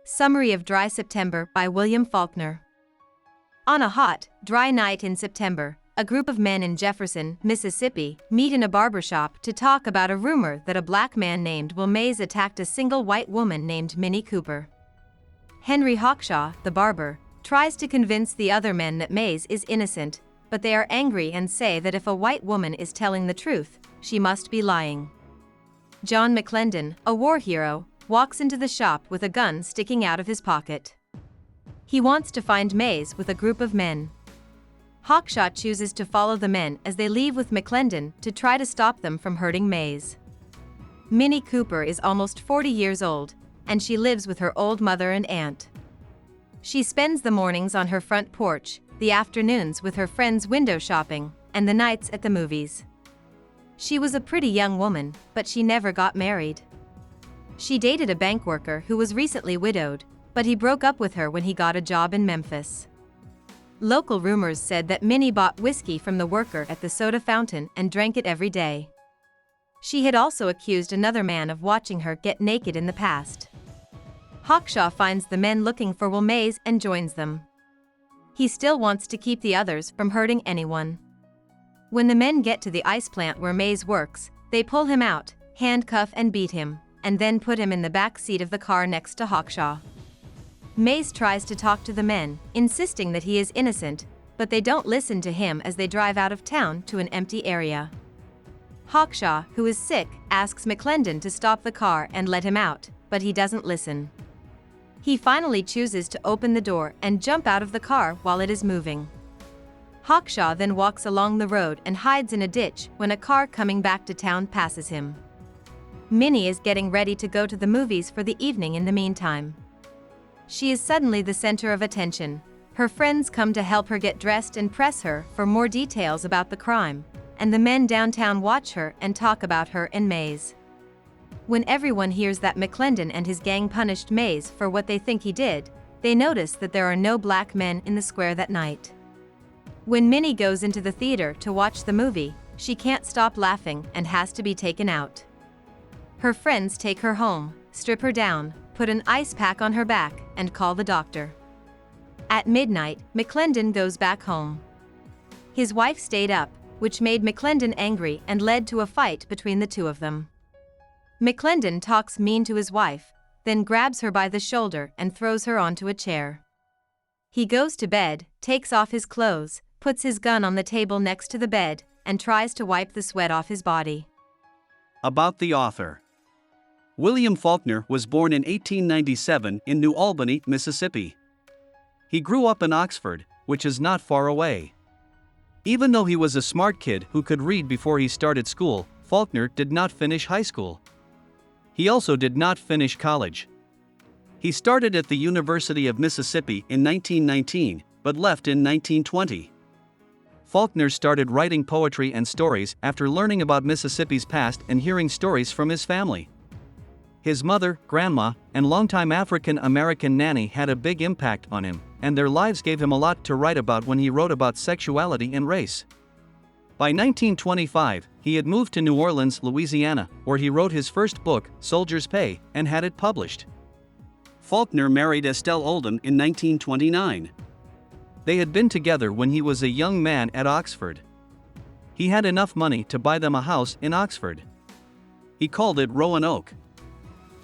Summary of Dry September by William Faulkner. On a hot, dry night in September, a group of men in Jefferson, Mississippi, meet in a barbershop to talk about a rumor that a black man named Will Mays attacked a single white woman named Minnie Cooper. Henry Hawkshaw, the barber, tries to convince the other men that Mays is innocent, but they are angry and say that if a white woman is telling the truth, she must be lying. John McClendon, a war hero, walks into the shop with a gun sticking out of his pocket. He wants to find Mays with a group of men. Hawkshaw chooses to follow the men as they leave with McClendon to try to stop them from hurting Mays. Minnie Cooper is almost 40 years old, and she lives with her old mother and aunt. She spends the mornings on her front porch, the afternoons with her friends window shopping, and the nights at the movies. She was a pretty young woman, but she never got married. She dated a bank worker who was recently widowed, but he broke up with her when he got a job in Memphis. Local rumors said that Minnie bought whiskey from the worker at the soda fountain and drank it every day. She had also accused another man of watching her get naked in the past. Hawkshaw finds the men looking for Will Mays and joins them. He still wants to keep the others from hurting anyone. When the men get to the ice plant where Mays works, they pull him out, handcuff and beat him, and then put him in the back seat of the car next to Hawkshaw. Mays tries to talk to the men, insisting that he is innocent, but they don't listen to him as they drive out of town to an empty area. Hawkshaw, who is sick, asks McClendon to stop the car and let him out, but he doesn't listen. He finally chooses to open the door and jump out of the car while it is moving. Hawkshaw then walks along the road and hides in a ditch when a car coming back to town passes him. Minnie is getting ready to go to the movies for the evening in the meantime. She is suddenly the center of attention. Her friends come to help her get dressed and press her for more details about the crime, and the men downtown watch her and talk about her and Mays. When everyone hears that McClendon and his gang punished Mays for what they think he did, they notice that there are no black men in the square that night. When Minnie goes into the theater to watch the movie, she can't stop laughing and has to be taken out. Her friends take her home, strip her down, put an ice pack on her back, and call the doctor. At midnight, McClendon goes back home. His wife stayed up, which made McClendon angry and led to a fight between the two of them. McClendon talks mean to his wife, then grabs her by the shoulder and throws her onto a chair. He goes to bed, takes off his clothes, puts his gun on the table next to the bed, and tries to wipe the sweat off his body. About the author. William Faulkner was born in 1897 in New Albany, Mississippi. He grew up in Oxford, which is not far away. Even though he was a smart kid who could read before he started school, Faulkner did not finish high school. He also did not finish college. He started at the University of Mississippi in 1919, but left in 1920. Faulkner started writing poetry and stories after learning about Mississippi's past and hearing stories from his family. His mother, grandma, and longtime African-American nanny had a big impact on him, and their lives gave him a lot to write about when he wrote about sexuality and race. By 1925, he had moved to New Orleans, Louisiana, where he wrote his first book, Soldier's Pay, and had it published. Faulkner married Estelle Oldham in 1929. They had been together when he was a young man at Oxford. He had enough money to buy them a house in Oxford. He called it Roanoke.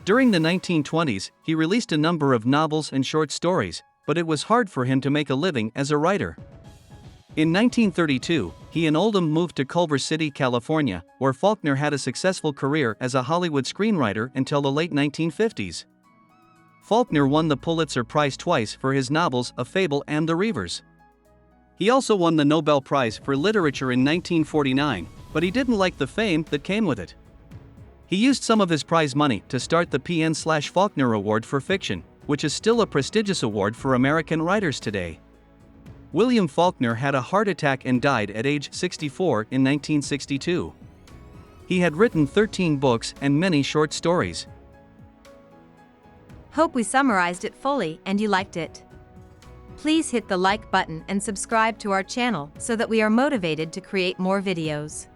During the 1920s, he released a number of novels and short stories, but it was hard for him to make a living as a writer. In 1932, he and Oldham moved to Culver City, California, where Faulkner had a successful career as a Hollywood screenwriter until the late 1950s. Faulkner won the Pulitzer Prize twice for his novels A Fable and The Reivers. He also won the Nobel Prize for Literature in 1949, but he didn't like the fame that came with it. He used some of his prize money to start the PN/Faulkner Award for Fiction, which is still a prestigious award for American writers today. William Faulkner had a heart attack and died at age 64 in 1962. He had written 13 books and many short stories. Hope we summarized it fully and you liked it. Please hit the like button and subscribe to our channel so that we are motivated to create more videos.